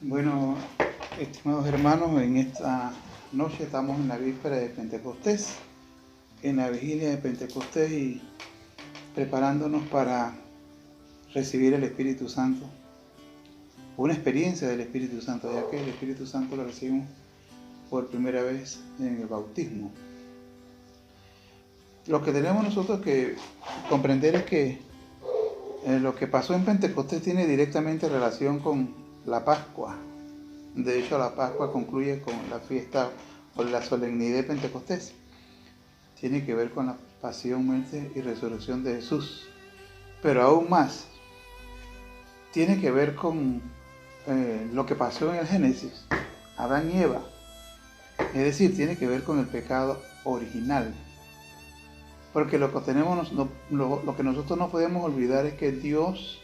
Bueno, estimados hermanos, en esta noche estamos en la víspera de Pentecostés, en la vigilia de Pentecostés y preparándonos para recibir el Espíritu Santo, una experiencia del Espíritu Santo, ya que el Espíritu Santo lo recibimos por primera vez en el bautismo. Lo que tenemos nosotros que comprender es que lo que pasó en Pentecostés tiene directamente relación con la Pascua. De hecho, la Pascua concluye con la fiesta o la solemnidad de Pentecostés. Tiene que ver con la pasión, muerte y resurrección de Jesús. Pero aún más, tiene que ver con lo que pasó en el Génesis, Adán y Eva. Es decir, tiene que ver con el pecado original. Porque lo que nosotros no podemos olvidar es que Dios,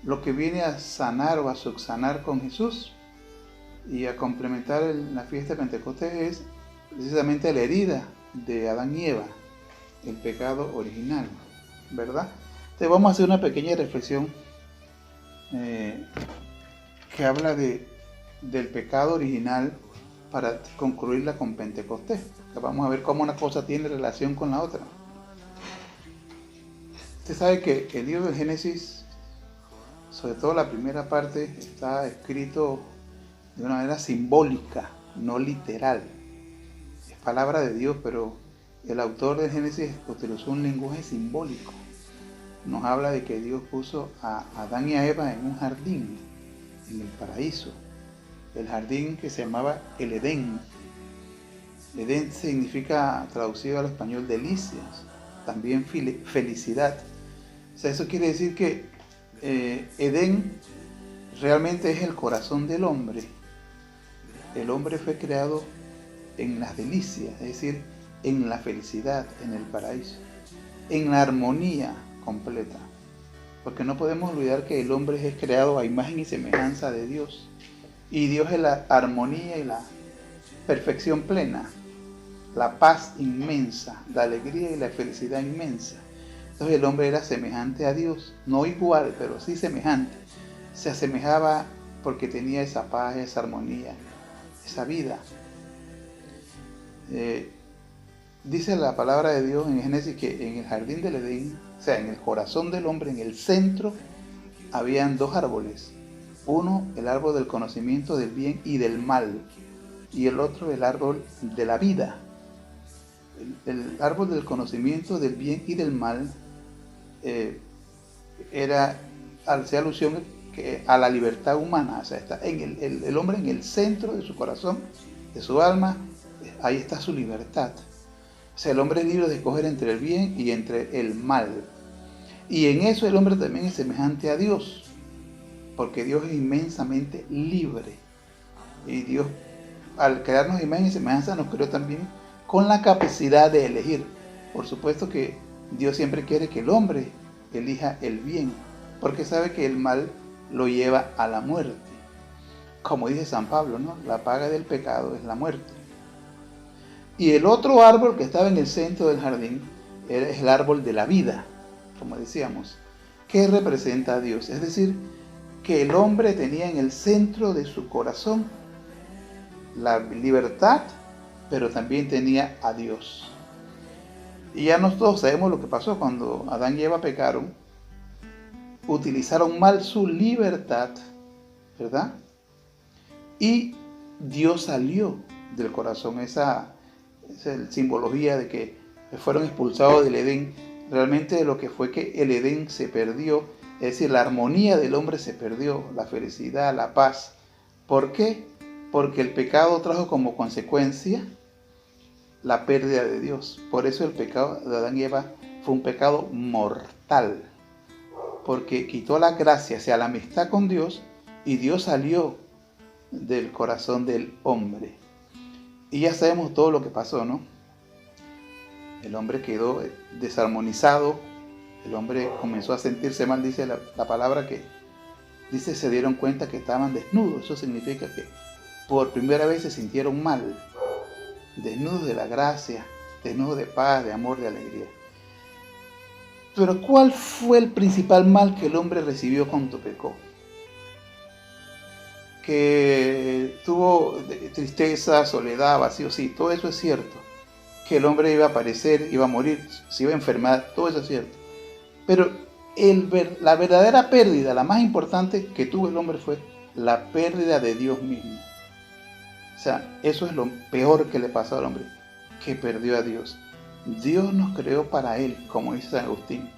lo que viene a sanar o a subsanar con Jesús y a complementar la fiesta de Pentecostés es precisamente la herida de Adán y Eva, el pecado original, ¿verdad? Entonces vamos a hacer una pequeña reflexión que habla del pecado original para concluirla con Pentecostés. Vamos a ver cómo una cosa tiene relación con la otra. Usted sabe que el libro del Génesis, sobre todo la primera parte, está escrito de una manera simbólica, no literal. Es palabra de Dios, pero el autor del Génesis utilizó un lenguaje simbólico. Nos habla de que Dios puso a Adán y a Eva en un jardín, en el paraíso. El jardín que se llamaba el Edén. Edén significa, traducido al español, delicias, también felicidad. O sea, eso quiere decir que Edén realmente es el corazón del hombre. El hombre fue creado en las delicias, es decir, en la felicidad, en el paraíso, en la armonía completa. Porque no podemos olvidar que el hombre es creado a imagen y semejanza de Dios. Y Dios es la armonía y la perfección plena, la paz inmensa, la alegría y la felicidad inmensa. Entonces el hombre era semejante a Dios, no igual, pero sí semejante. Se asemejaba porque tenía esa paz, esa armonía, esa vida. Dice la palabra de Dios en Génesis que en el jardín del Edén, o sea, en el corazón del hombre, en el centro, habían dos árboles. Uno, el árbol del conocimiento del bien y del mal, y el otro, el árbol de la vida. El árbol del conocimiento del bien y del mal hacía alusión a la libertad humana, o sea, está el hombre en el centro de su corazón, de su alma, ahí está su libertad. O sea, el hombre es libre de escoger entre el bien y entre el mal. Y en eso el hombre también es semejante a Dios, porque Dios es inmensamente libre. Y Dios, al crearnos imagen y semejanza, nos creó también con la capacidad de elegir. Por supuesto que Dios siempre quiere que el hombre elija el bien, porque sabe que el mal lo lleva a la muerte. Como dice San Pablo, ¿no? La paga del pecado es la muerte. Y el otro árbol que estaba en el centro del jardín es el árbol de la vida, como decíamos, que representa a Dios. Es decir, que el hombre tenía en el centro de su corazón la libertad, pero también tenía a Dios. Y ya nosotros sabemos lo que pasó cuando Adán y Eva pecaron. Utilizaron mal su libertad, ¿verdad? Y Dios salió del corazón. Esa simbología de que fueron expulsados del Edén. Realmente lo que fue que el Edén se perdió, es decir, la armonía del hombre se perdió, la felicidad, la paz. ¿Por qué? Porque el pecado trajo como consecuencia la pérdida de Dios. Por eso el pecado de Adán y Eva fue un pecado mortal, porque quitó la gracia, o sea, la amistad con Dios, y Dios salió del corazón del hombre. Y ya sabemos todo lo que pasó, ¿no? El hombre quedó desarmonizado, el hombre comenzó a sentirse mal, dice la palabra que dice se dieron cuenta que estaban desnudos. Eso significa que por primera vez se sintieron mal, desnudos de la gracia, desnudos de paz, de amor, de alegría. Pero ¿cuál fue el principal mal que el hombre recibió cuando pecó? que tuvo tristeza, soledad, vacío, sí, todo eso es cierto. Que el hombre iba a padecer, iba a morir, se iba a enfermar, todo eso es cierto. Pero la verdadera pérdida, la más importante que tuvo el hombre fue la pérdida de Dios mismo. O sea, eso es lo peor que le pasó al hombre, que perdió a Dios. Dios nos creó para Él, como dice San Agustín.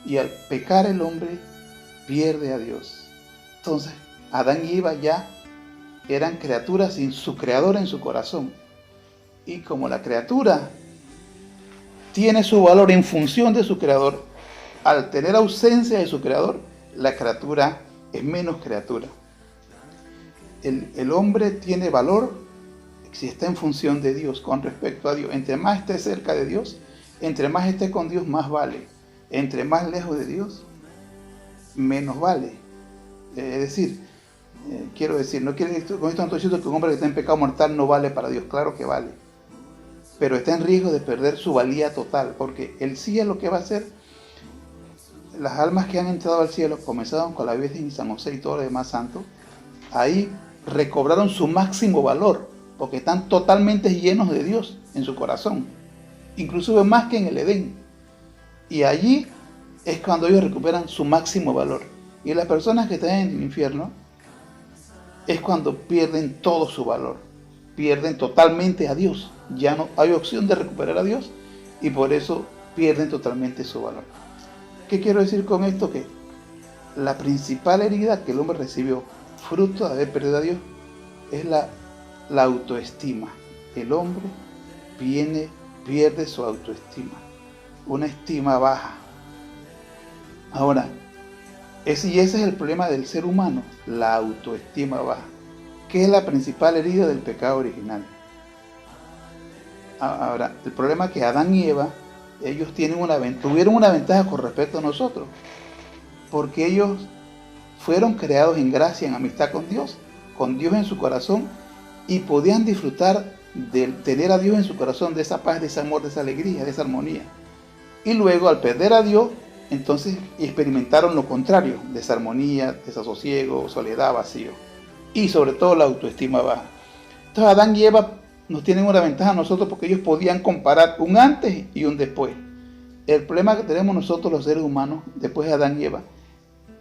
Y al pecar el hombre, pierde a Dios. Entonces, Adán y Eva ya eran criaturas sin su creador en su corazón. Y como la criatura tiene su valor en función de su creador, al tener ausencia de su creador, la criatura es menos criatura. El hombre tiene valor si está en función de Dios, con respecto a Dios. Entre más esté cerca de Dios, entre más esté con Dios, más vale. Entre más lejos de Dios, menos vale. Es decir, quiero decir, no quiere decir con esto no estoy diciendo que un hombre que está en pecado mortal no vale para Dios, claro que vale. Pero está en riesgo de perder su valía total, porque el cielo que va a ser, las almas que han entrado al cielo, comenzaron con la Virgen y San José y todos los demás santos, ahí recobraron su máximo valor, porque están totalmente llenos de Dios en su corazón, inclusive más que en el Edén. Y allí es cuando ellos recuperan su máximo valor. Y las personas que están en el infierno es cuando pierden todo su valor, pierden totalmente a Dios. Ya no hay opción de recuperar a Dios y por eso pierden totalmente su valor. ¿Qué quiero decir con esto? Que la principal herida que el hombre recibió fruto de haber perdido a Dios es la autoestima. El hombre pierde su autoestima, una estima baja. Ahora, ese es el problema del ser humano, la autoestima baja, que es la principal herida del pecado original. Ahora, el problema es que Adán y Eva, ellos tuvieron una ventaja con respecto a nosotros, porque ellos fueron creados en gracia, en amistad con Dios en su corazón, y podían disfrutar de tener a Dios en su corazón, de esa paz, de ese amor, de esa alegría, de esa armonía. Y luego, al perder a Dios, entonces experimentaron lo contrario, desarmonía, desasosiego, soledad, vacío, y sobre todo la autoestima baja. Entonces Adán y Eva nos tienen una ventaja a nosotros porque ellos podían comparar un antes y un después. El problema que tenemos nosotros los seres humanos, después de Adán y Eva,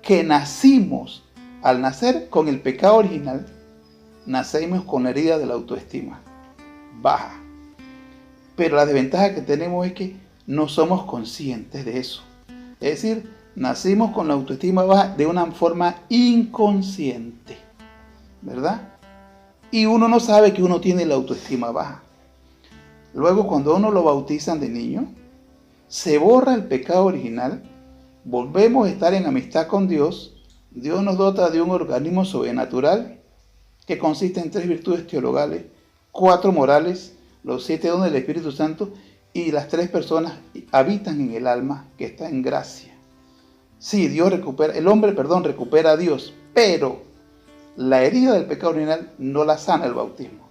que nacimos, al nacer con el pecado original, nacemos con la herida de la autoestima baja. Pero la desventaja que tenemos es que no somos conscientes de eso. Es decir, nacimos con la autoestima baja de una forma inconsciente, ¿verdad? Y uno no sabe que uno tiene la autoestima baja. Luego, cuando uno lo bautizan de niño, se borra el pecado original, volvemos a estar en amistad con Dios. Dios nos dota de un organismo sobrenatural que consiste en 3 virtudes teologales, 4 morales, los 7 dones del Espíritu Santo, y las 3 personas habitan en el alma que está en gracia. Sí, el hombre recupera a Dios, pero la herida del pecado original no la sana el bautismo.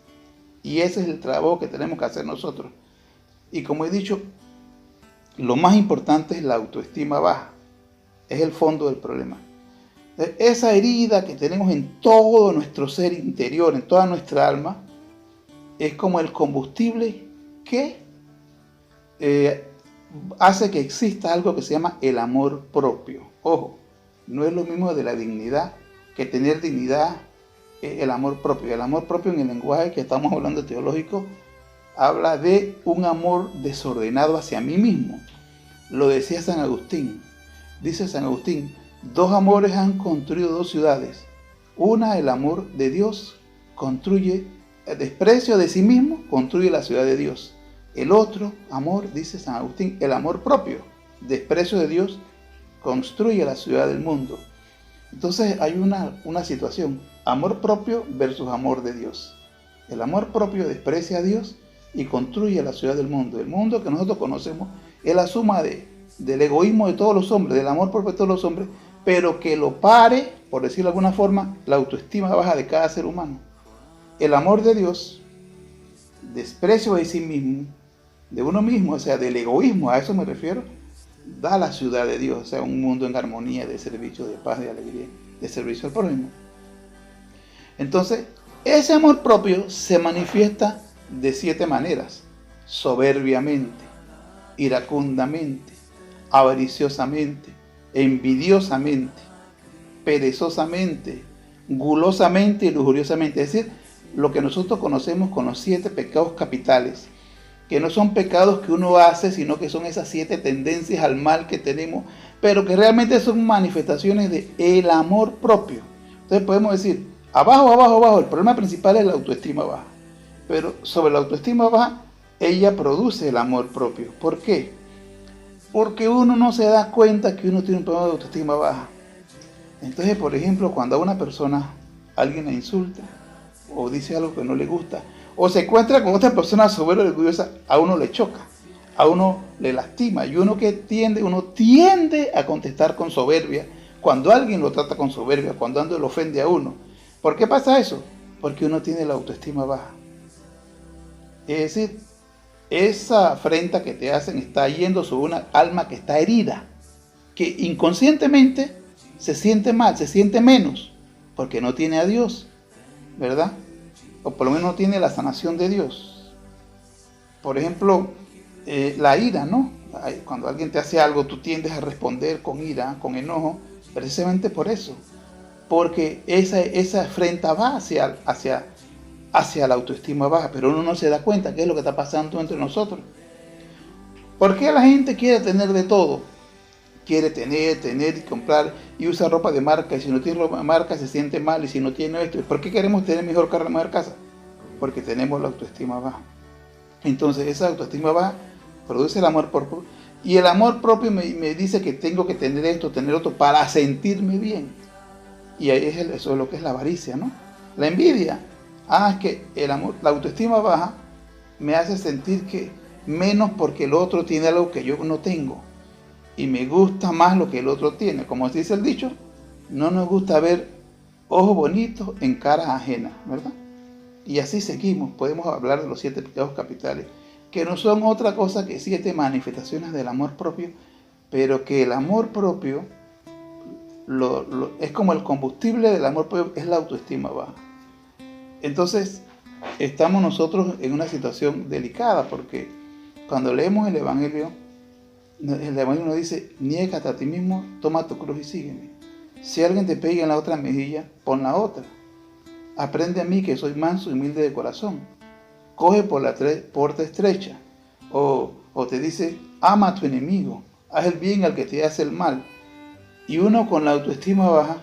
Y ese es el trabajo que tenemos que hacer nosotros. Y como he dicho, lo más importante es la autoestima baja. Es el fondo del problema. Esa herida que tenemos en todo nuestro ser interior, en toda nuestra alma, es como el combustible que hace que exista algo que se llama el amor propio. Ojo, no es lo mismo de la dignidad que tener dignidad, el amor propio. El amor propio en el lenguaje que estamos hablando teológico habla de un amor desordenado hacia mí mismo. Lo decía San Agustín. Dice San Agustín, 2 amores han construido 2 ciudades. Una, el amor de Dios, construye el desprecio de sí mismo, construye la ciudad de Dios. El otro amor, dice San Agustín, el amor propio, desprecio de Dios, construye la ciudad del mundo. Entonces hay una situación, amor propio versus amor de Dios. El amor propio desprecia a Dios y construye la ciudad del mundo. El mundo que nosotros conocemos es la suma del egoísmo de todos los hombres, del amor propio de todos los hombres, pero que lo pare, por decirlo de alguna forma, la autoestima baja de cada ser humano. El amor de Dios, desprecio de sí mismo, de uno mismo, o sea, del egoísmo, a eso me refiero, da la ciudad de Dios, o sea, un mundo en armonía, de servicio, de paz, de alegría, de servicio al prójimo. Entonces, ese amor propio se manifiesta de 7 maneras: soberbiamente, iracundamente, avariciosamente, envidiosamente, perezosamente, gulosamente y lujuriosamente. Es decir, lo que nosotros conocemos con los 7 pecados capitales, que no son pecados que uno hace, sino que son esas 7 tendencias al mal que tenemos, pero que realmente son manifestaciones de el amor propio. Entonces podemos decir, abajo, abajo, abajo, el problema principal es la autoestima baja. Pero sobre la autoestima baja, ella produce el amor propio. ¿Por qué? Porque uno no se da cuenta que uno tiene un problema de autoestima baja. Entonces, por ejemplo, cuando a una persona alguien la insulta o dice algo que no le gusta, o se encuentra con otra persona soberbia y orgullosa, a uno le choca, a uno le lastima, y uno tiende a contestar con soberbia cuando alguien lo trata con soberbia, cuando alguien lo ofende a uno. ¿Por qué pasa eso? Porque uno tiene la autoestima baja. Es decir, esa afrenta que te hacen está yendo sobre una alma que está herida, que inconscientemente se siente mal, se siente menos, porque no tiene a Dios, ¿verdad? O por lo menos no tiene la sanación de Dios. Por ejemplo, la ira, ¿no? Cuando alguien te hace algo, tú tiendes a responder con ira, con enojo, precisamente por eso. Porque esa afrenta va hacia la autoestima baja, pero uno no se da cuenta qué es lo que está pasando entre nosotros. ¿Por qué la gente quiere tener de todo? Quiere tener y comprar y usa ropa de marca, y si no tiene ropa de marca se siente mal, y si no tiene esto. ¿Por qué queremos tener mejor carro, mejor casa? Porque tenemos la autoestima baja. Entonces esa autoestima baja produce el amor propio, y el amor propio me dice que tengo que tener esto, tener otro para sentirme bien. Y ahí eso es lo que es la avaricia, ¿no? La envidia. Es que la autoestima baja me hace sentir que menos porque el otro tiene algo que yo no tengo, y me gusta más lo que el otro tiene. Como dice el dicho, no nos gusta ver ojos bonitos en caras ajenas, ¿verdad? Y así seguimos. Podemos hablar de los 7 pecados capitales, que no son otra cosa que 7 manifestaciones del amor propio, pero que el amor propio es como el combustible del amor propio, es la autoestima baja. Entonces, estamos nosotros en una situación delicada, porque cuando leemos el Evangelio nos dice, niégate a ti mismo, toma tu cruz y sígueme. Si alguien te pega en la otra mejilla, pon la otra. Aprende a mí, que soy manso y humilde de corazón. Coge por la puerta estrecha. O te dice, ama a tu enemigo, haz el bien al que te hace el mal. Y uno con la autoestima baja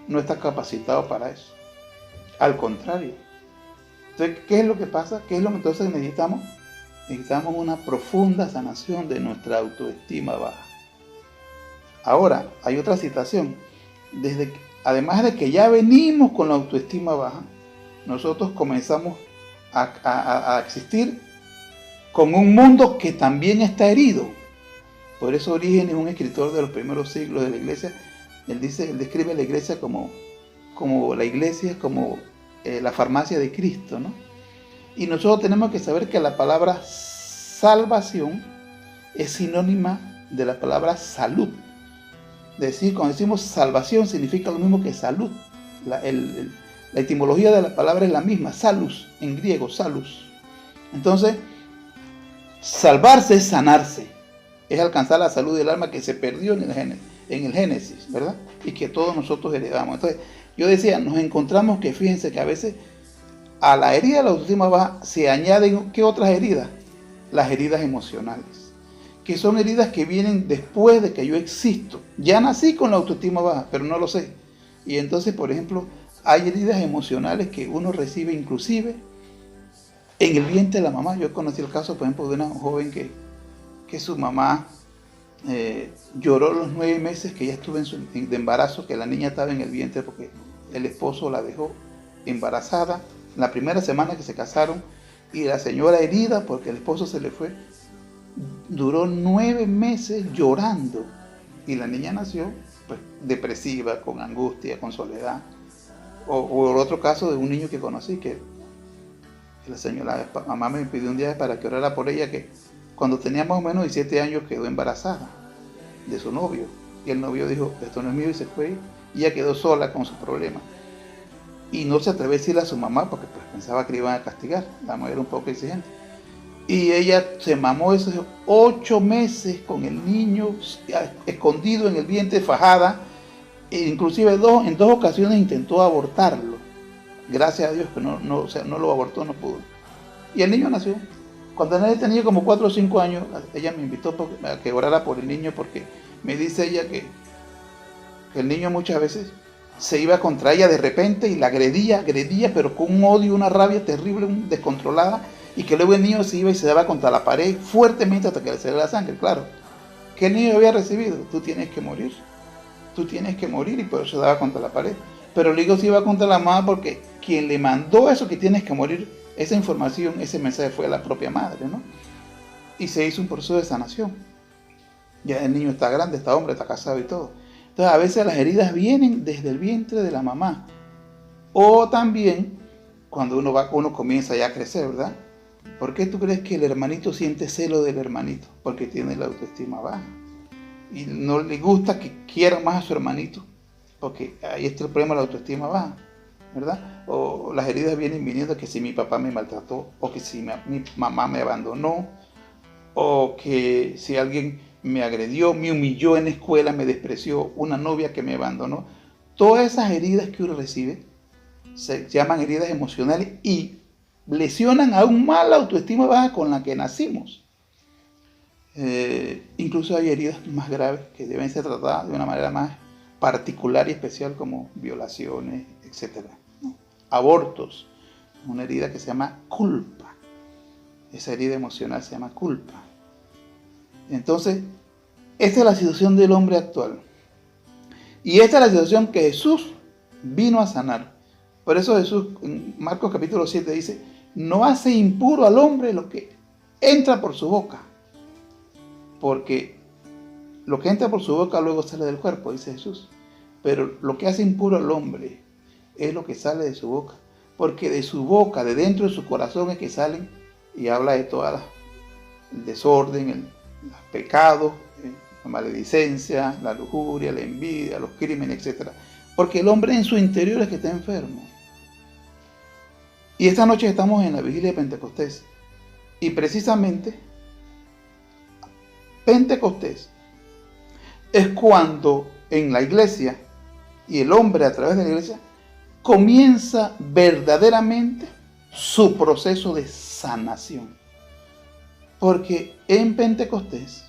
no está capacitado para eso. Al contrario. Entonces, ¿qué es lo que pasa? ¿Qué es lo que entonces necesitamos? Necesitamos una profunda sanación de nuestra autoestima baja. Ahora, hay otra situación. Además de que ya venimos con la autoestima baja, nosotros comenzamos a existir con un mundo que también está herido. Por eso Orígenes, un escritor de los primeros siglos de la iglesia, él describe a la iglesia como la iglesia, como la farmacia de Cristo, ¿no? Y nosotros tenemos que saber que la palabra salvación es sinónima de la palabra salud. Es decir, cuando decimos salvación significa lo mismo que salud. La etimología de la palabra es la misma, salus, en griego, salus. Entonces, salvarse es sanarse, es alcanzar la salud del alma que se perdió en el Génesis, ¿verdad? Y que todos nosotros heredamos. Entonces, yo decía, nos encontramos que, fíjense que a veces a la herida de la autoestima baja se añaden, ¿qué otras heridas? Las heridas emocionales, que son heridas que vienen después de que yo existo. Ya nací con la autoestima baja, pero no lo sé. Y entonces, por ejemplo, hay heridas emocionales que uno recibe inclusive en el vientre de la mamá. Yo conocí el caso, por ejemplo, de una joven que su mamá lloró los 9 meses que ella estuvo de embarazo, que la niña estaba en el vientre porque el esposo la dejó embarazada la primera semana que se casaron, y la señora herida porque el esposo se le fue, duró 9 meses llorando, y la niña nació pues depresiva, con angustia, con soledad. O el otro caso de un niño que conocí, que la mamá me pidió un día para que orara por ella, que cuando tenía más o menos 17 años quedó embarazada de su novio, y el novio dijo, esto no es mío, y se fue, y ella quedó sola con sus problemas. y no se atrevía a decirle a su mamá porque pues, pensaba que le iban a castigar. La mujer era un poco exigente. Y ella se mamó esos 8 meses con el niño escondido en el vientre, fajada. E inclusive en 2 ocasiones intentó abortarlo. Gracias a Dios que no lo abortó, no pudo. Y el niño nació. Cuando él tenía como 4 o 5 años, ella me invitó a que orara por el niño porque me dice ella que el niño muchas veces se iba contra ella de repente y la agredía, pero con un odio, una rabia terrible, descontrolada, y que luego el niño se iba y se daba contra la pared fuertemente hasta que le saliera la sangre. Claro, ¿qué el niño había recibido? Tú tienes que morir, y por eso se daba contra la pared. Pero el hijo se iba contra la mamá porque quien le mandó eso, que tienes que morir, esa información, ese mensaje fue la propia madre, ¿no? Y se hizo un proceso de sanación. Ya el niño está grande, está hombre, está casado y todo. Entonces a veces las heridas vienen desde el vientre de la mamá. O también cuando uno comienza ya a crecer, ¿verdad? ¿Por qué tú crees que el hermanito siente celo del hermanito? Porque tiene la autoestima baja. Y no le gusta que quiera más a su hermanito. Porque ahí está el problema de la autoestima baja, ¿verdad? O las heridas vienen viniendo que si mi papá me maltrató, o que si mi mamá me abandonó, o que si alguien me agredió, me humilló en la escuela, me despreció, una novia que me abandonó. Todas esas heridas que uno recibe se llaman heridas emocionales y lesionan aún más la autoestima baja con la que nacimos. Incluso hay heridas más graves que deben ser tratadas de una manera más particular y especial, como violaciones, etc. Abortos, una herida que se llama culpa. Esa herida emocional se llama culpa. Entonces, esta es la situación del hombre actual. Y esta es la situación que Jesús vino a sanar. Por eso Jesús en Marcos capítulo 7 dice, no hace impuro al hombre lo que entra por su boca. Porque lo que entra por su boca luego sale del cuerpo, dice Jesús. Pero lo que hace impuro al hombre es lo que sale de su boca. Porque de su boca, de dentro de su corazón es que salen, y habla de todo el desorden, los pecados, la maledicencia, la lujuria, la envidia, los crímenes, etc. Porque el hombre en su interior es que está enfermo. Y esta noche estamos en la vigilia de Pentecostés. Y precisamente, Pentecostés es cuando en la iglesia, y el hombre a través de la iglesia, comienza verdaderamente su proceso de sanación. Porque en Pentecostés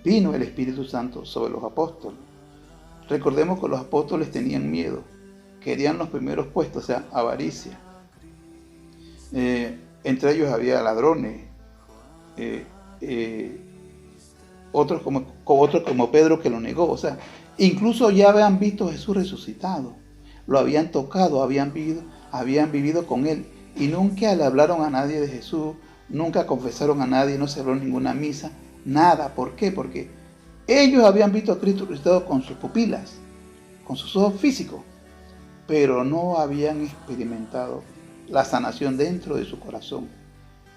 vino el Espíritu Santo sobre los apóstoles. Recordemos que los apóstoles tenían miedo, querían los primeros puestos, o sea, avaricia. Entre ellos había ladrones, otros como Pedro que lo negó. O sea, incluso ya habían visto a Jesús resucitado, lo habían tocado, habían vivido con él, y nunca le hablaron a nadie de Jesús, nunca confesaron a nadie, no se habló en ninguna misa, nada. ¿Por qué? Porque ellos habían visto a Cristo resucitado con sus pupilas, con sus ojos físicos, pero no habían experimentado la sanación dentro de su corazón,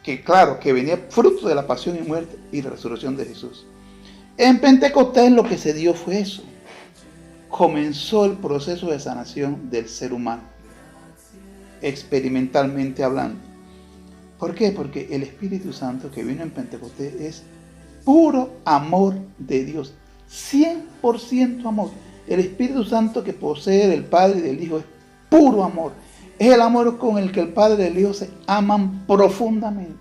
que claro, que venía fruto de la pasión y muerte y resurrección de Jesús. En Pentecostés lo que se dio fue eso. Comenzó el proceso de sanación del ser humano, experimentalmente hablando. ¿Por qué? Porque el Espíritu Santo que vino en Pentecostés es puro amor de Dios, 100% amor. El Espíritu Santo que posee del Padre y del Hijo es puro amor. Es el amor con el que el Padre y el Hijo se aman profundamente.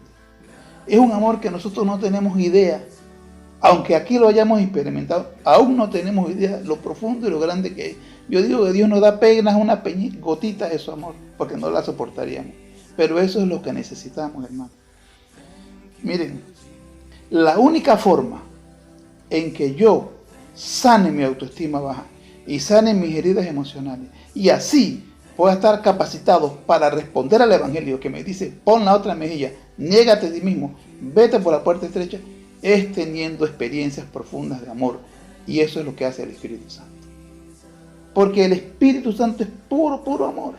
Es un amor que nosotros no tenemos idea. Aunque aquí lo hayamos experimentado, aún no tenemos idea lo profundo y lo grande que es. Yo digo que Dios nos da apenas una gotita de su amor, porque no la soportaríamos. Pero eso es lo que necesitamos, hermano. Miren, la única forma en que yo sane mi autoestima baja y sane mis heridas emocionales, y así pueda estar capacitado para responder al Evangelio que me dice, pon la otra mejilla, niégate a ti mismo, vete por la puerta estrecha, es teniendo experiencias profundas de amor. Y eso es lo que hace el Espíritu Santo. Porque el Espíritu Santo es puro, puro amor.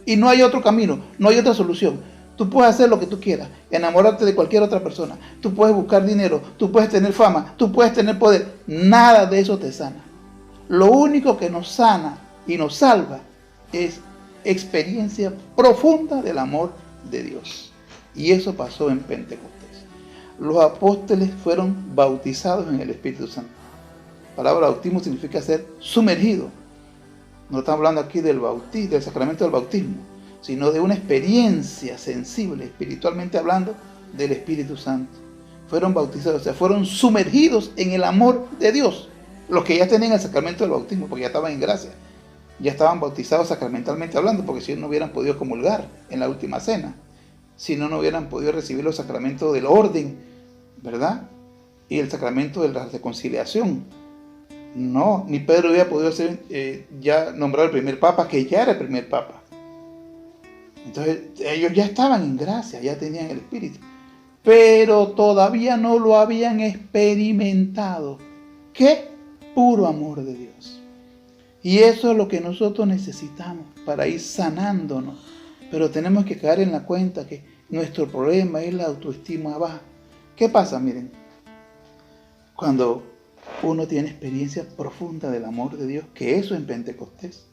Y no hay otro camino, no hay otra solución. Tú puedes hacer lo que tú quieras, enamorarte de cualquier otra persona, tú puedes buscar dinero, tú puedes tener fama, tú puedes tener poder. Nada de eso te sana. Lo único que nos sana y nos salva es experiencia profunda del amor de Dios. Y eso pasó en Pentecostés. Los apóstoles fueron bautizados en el Espíritu Santo. La palabra bautismo significa ser sumergido. No estamos hablando aquí del bautismo, del sacramento del bautismo, sino de una experiencia sensible, espiritualmente hablando, del Espíritu Santo. Fueron bautizados, o sea, fueron sumergidos en el amor de Dios. Los que ya tenían el sacramento del bautismo, porque ya estaban en gracia, ya estaban bautizados sacramentalmente hablando, porque si no hubieran podido comulgar en la última cena, si no, no hubieran podido recibir los sacramentos del orden, ¿verdad? Y el sacramento de la reconciliación. No, ni Pedro hubiera podido ser ya nombrado el primer papa, que ya era el primer papa. Entonces ellos ya estaban en gracia, ya tenían el Espíritu, pero todavía no lo habían experimentado. ¡Qué puro amor de Dios! Y eso es lo que nosotros necesitamos para ir sanándonos. Pero tenemos que caer en la cuenta que nuestro problema es la autoestima baja. ¿Qué pasa? Miren, cuando uno tiene experiencia profunda del amor de Dios, que eso en Pentecostés,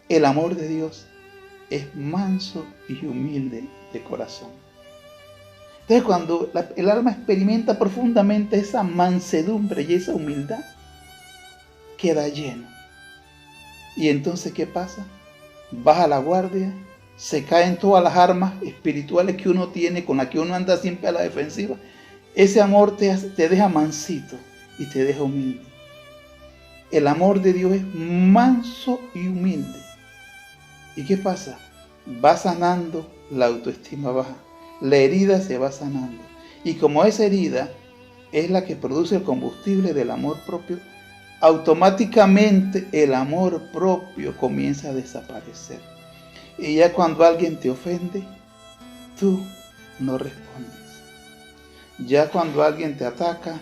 el amor de Dios es manso y humilde de corazón. Entonces, cuando el alma experimenta profundamente esa mansedumbre y esa humildad, queda lleno. Y entonces, ¿qué pasa? Baja la guardia, se caen todas las armas espirituales que uno tiene, con las que uno anda siempre a la defensiva. Ese amor te deja mansito y te deja humilde. El amor de Dios es manso y humilde. ¿Y qué pasa? Va sanando la autoestima baja. La herida se va sanando. Y como esa herida es la que produce el combustible del amor propio, automáticamente el amor propio comienza a desaparecer. Y ya cuando alguien te ofende, tú no respondes. Ya cuando alguien te ataca,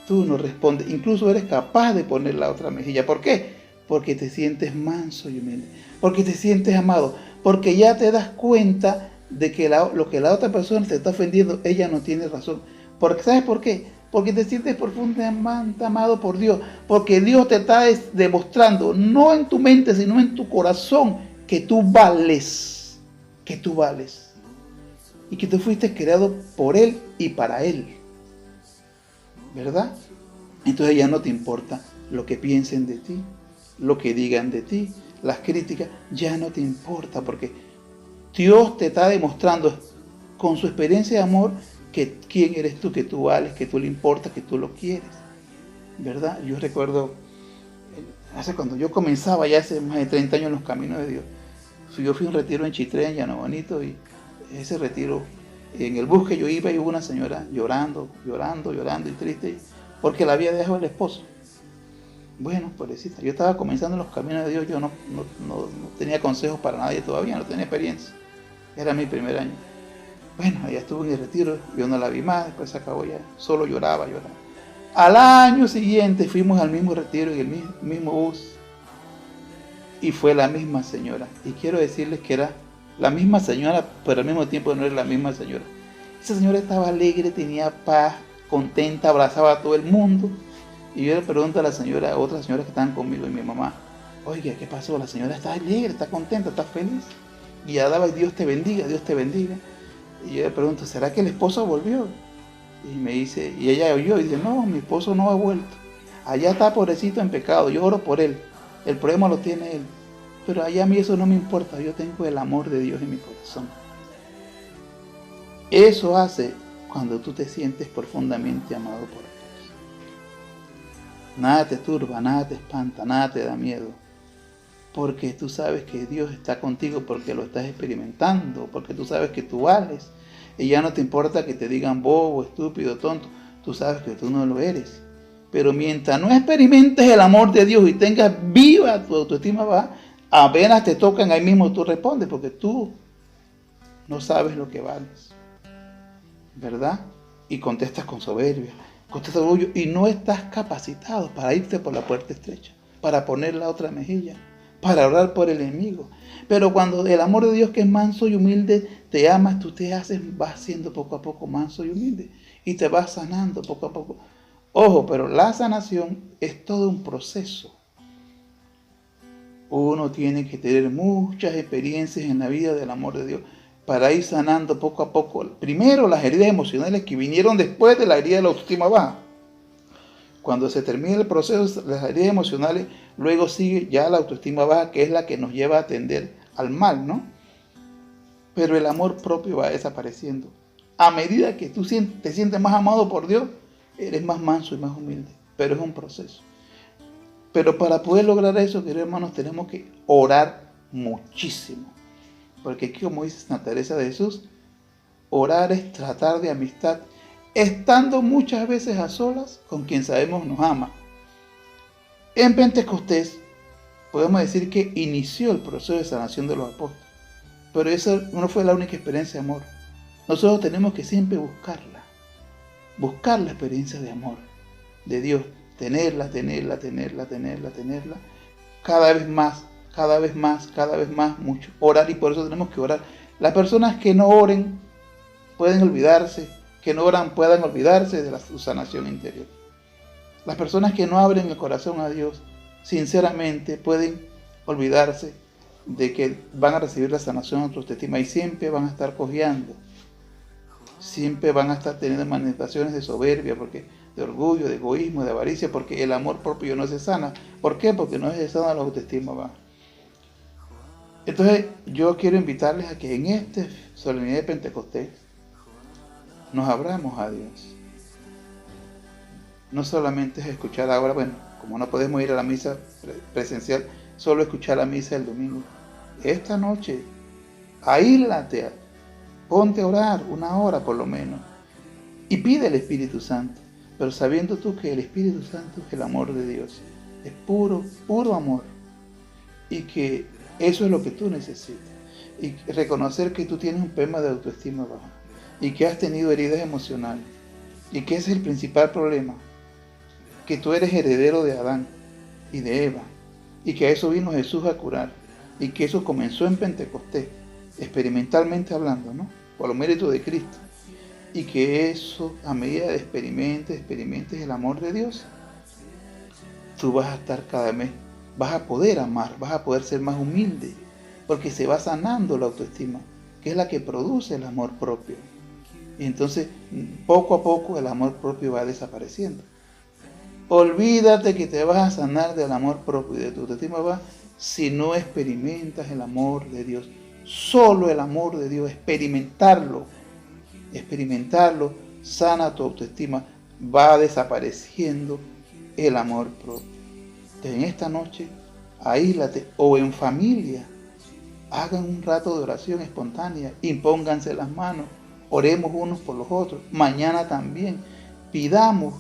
tú no respondes. Incluso eres capaz de poner la otra mejilla. ¿Por qué? Porque te sientes manso y humilde. Porque te sientes amado. Porque ya te das cuenta de que lo que la otra persona te está ofendiendo, ella no tiene razón. Porque, ¿sabes por qué? Porque te sientes profundamente amado por Dios. Porque Dios te está demostrando, no en tu mente, sino en tu corazón, que tú vales. Que tú vales. Y que tú fuiste creado por Él y para Él. ¿Verdad? Entonces ya no te importa lo que piensen de ti, lo que digan de ti, las críticas, ya no te importa, porque Dios te está demostrando con su experiencia de amor que quién eres tú, que tú vales, que tú le importas, que tú lo quieres. ¿Verdad? Yo recuerdo, cuando yo comenzaba ya hace más de 30 años en los caminos de Dios, yo fui a un retiro en Chitré, en Llano Bonito, y ese retiro, en el bus que yo iba, y hubo una señora llorando y triste, porque la había dejado el esposo. Bueno, pobrecita, yo estaba comenzando en los caminos de Dios, yo no tenía consejos para nadie todavía, no tenía experiencia. Era mi primer año. Bueno, ella estuvo en el retiro, yo no la vi más, después se acabó ya, solo lloraba. Al año siguiente fuimos al mismo retiro, en el mismo bus, y fue la misma señora. Y quiero decirles que era la misma señora, pero al mismo tiempo no era la misma señora. Esa señora estaba alegre, tenía paz, contenta, abrazaba a todo el mundo. Y yo le pregunto a otras señoras que estaban conmigo y mi mamá, oiga, ¿qué pasó? La señora está alegre, está contenta, está feliz. Y ya daba, Dios te bendiga, Dios te bendiga. Y yo le pregunto, ¿será que el esposo volvió? Y me dice, y ella oyó y dice, no, mi esposo no ha vuelto. Allá está pobrecito en pecado, yo oro por él. El problema lo tiene él. Pero allá a mí eso no me importa, yo tengo el amor de Dios en mi corazón. Eso hace cuando tú te sientes profundamente amado por Dios. Nada te turba, nada te espanta, nada te da miedo. Porque tú sabes que Dios está contigo, porque lo estás experimentando, porque tú sabes que tú vales. Y ya no te importa que te digan bobo, estúpido, tonto. Tú sabes que tú no lo eres. Pero mientras no experimentes el amor de Dios y tengas viva tu autoestima baja, apenas te tocan, ahí mismo tú respondes, porque tú no sabes lo que vales. ¿Verdad? Y contestas con soberbia, contestas con orgullo, y no estás capacitado para irte por la puerta estrecha, para poner la otra mejilla, para orar por el enemigo. Pero cuando el amor de Dios, que es manso y humilde, te amas, tú vas siendo poco a poco manso y humilde, y te vas sanando poco a poco. Ojo, pero la sanación es todo un proceso. Uno tiene que tener muchas experiencias en la vida del amor de Dios para ir sanando poco a poco. Primero las heridas emocionales que vinieron después de la herida de la autoestima baja. Cuando se termina el proceso, las heridas emocionales, luego sigue ya la autoestima baja, que es la que nos lleva a atender al mal, ¿no? Pero el amor propio va desapareciendo. A medida que tú te sientes más amado por Dios, eres más manso y más humilde. Pero es un proceso. Pero para poder lograr eso, queridos hermanos, tenemos que orar muchísimo. Porque aquí, como dice Santa Teresa de Jesús, orar es tratar de amistad, estando muchas veces a solas con quien sabemos nos ama. En Pentecostés, podemos decir que inició el proceso de sanación de los apóstoles. Pero esa no fue la única experiencia de amor. Nosotros tenemos que siempre buscarla. Buscar la experiencia de amor de Dios. Tenerla. Cada vez más, mucho. Orar, y por eso tenemos que orar. Las personas que no oren pueden olvidarse, que no oran puedan olvidarse de su sanación interior. Las personas que no abren el corazón a Dios, sinceramente pueden olvidarse de que van a recibir la sanación de su autoestima y siempre van a estar cojeando. Siempre van a estar teniendo manifestaciones de soberbia, de orgullo, de egoísmo, de avaricia, porque el amor propio no se sana. ¿Por qué? Porque no se sana la autoestima baja. Entonces, yo quiero invitarles a que en esta solemnidad de Pentecostés nos abramos a Dios. No solamente es escuchar ahora, bueno, como no podemos ir a la misa presencial, solo escuchar la misa el domingo. Esta noche, aíslate, ponte a orar 1 hora por lo menos y pide el Espíritu Santo, pero sabiendo tú que el Espíritu Santo es el amor de Dios, es puro amor, y que eso es lo que tú necesitas, y reconocer que tú tienes un problema de autoestima baja y que has tenido heridas emocionales y que ese es el principal problema, que tú eres heredero de Adán y de Eva y que a eso vino Jesús a curar y que eso comenzó en Pentecostés, experimentalmente hablando, ¿no? Por los méritos de Cristo, y que eso, a medida de experimentes el amor de Dios, tú vas a estar cada vez, vas a poder amar, vas a poder ser más humilde, porque se va sanando la autoestima, que es la que produce el amor propio. Y entonces, poco a poco, el amor propio va desapareciendo. Olvídate que te vas a sanar del amor propio y de tu autoestima baja si no experimentas el amor de Dios. Solo el amor de Dios, experimentarlo, sana tu autoestima, va desapareciendo el amor propio. Entonces, en esta noche, aíslate, o en familia, hagan un rato de oración espontánea, impónganse las manos, oremos unos por los otros. Mañana también pidamos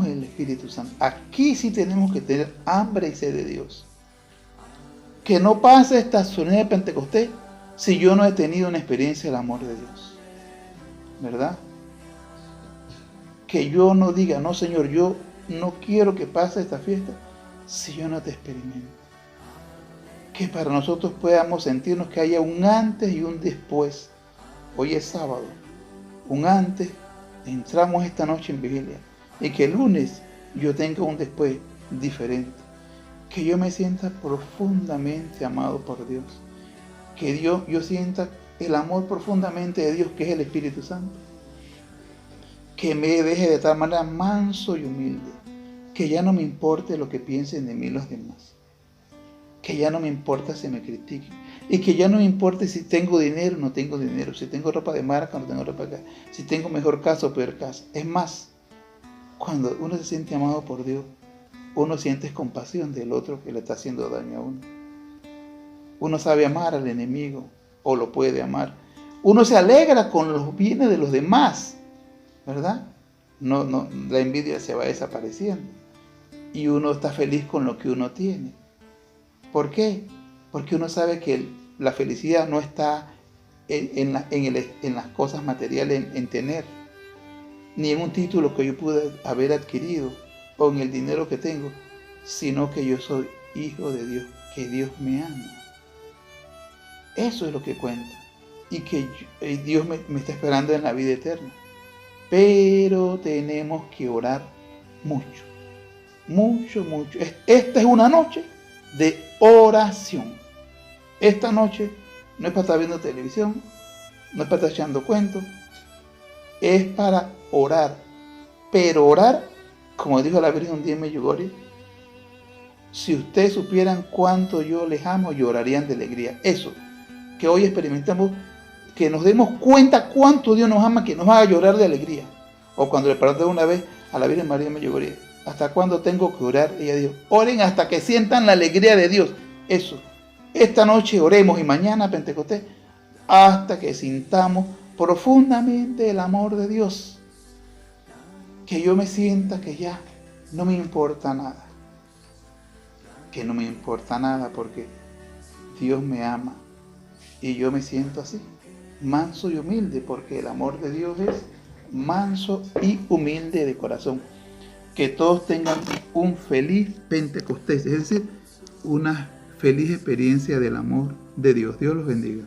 el Espíritu Santo. Aquí sí tenemos que tener hambre y sed de Dios. Que no pase esta solemnidad de Pentecostés si yo no he tenido una experiencia del amor de Dios, ¿verdad? Que yo no diga, no Señor, yo no quiero que pase esta fiesta si yo no te experimento. Que para nosotros podamos sentirnos que haya un antes y un después. Hoy es sábado, un antes, entramos esta noche en vigilia, y que el lunes yo tenga un después diferente. Que yo me sienta profundamente amado por Dios. Que yo sienta el amor profundamente de Dios, que es el Espíritu Santo. Que me deje de tal manera manso y humilde. Que ya no me importe lo que piensen de mí los demás. Que ya no me importa si me critiquen. Y que ya no me importe si tengo dinero o no tengo dinero. Si tengo ropa de marca o no tengo ropa de marca. Si tengo mejor casa o peor casa. Es más, cuando uno se siente amado por Dios, uno siente compasión del otro que le está haciendo daño a uno. Uno sabe amar al enemigo, o lo puede amar. Uno se alegra con los bienes de los demás, ¿verdad? No, la envidia se va desapareciendo. Y uno está feliz con lo que uno tiene. ¿Por qué? Porque uno sabe que la felicidad no está en las cosas materiales, en tener, ni en un título que yo pude haber adquirido, o en el dinero que tengo, sino que yo soy hijo de Dios, que Dios me ama. Eso es lo que cuenta, y que Dios me está esperando en la vida eterna. Pero tenemos que orar mucho. Esta es una noche de oración. Esta noche no es para estar viendo televisión, no es para estar echando cuentos, es para orar. Pero orar, como dijo la Virgen un día en Medjugorje, si ustedes supieran cuánto yo les amo, llorarían de alegría. Eso, que hoy experimentamos, que nos demos cuenta cuánto Dios nos ama, que nos haga llorar de alegría. O cuando le pregunté una vez a la Virgen María en Medjugorje, ¿hasta cuándo tengo que orar? Ella dijo, oren hasta que sientan la alegría de Dios. Eso, esta noche oremos y mañana Pentecostés, hasta que sintamos profundamente el amor de Dios. Que yo me sienta que ya no me importa nada. Que no me importa nada porque Dios me ama. Y yo me siento así, manso y humilde, porque el amor de Dios es manso y humilde de corazón. Que todos tengan un feliz Pentecostés, es decir, una feliz experiencia del amor de Dios. Dios los bendiga.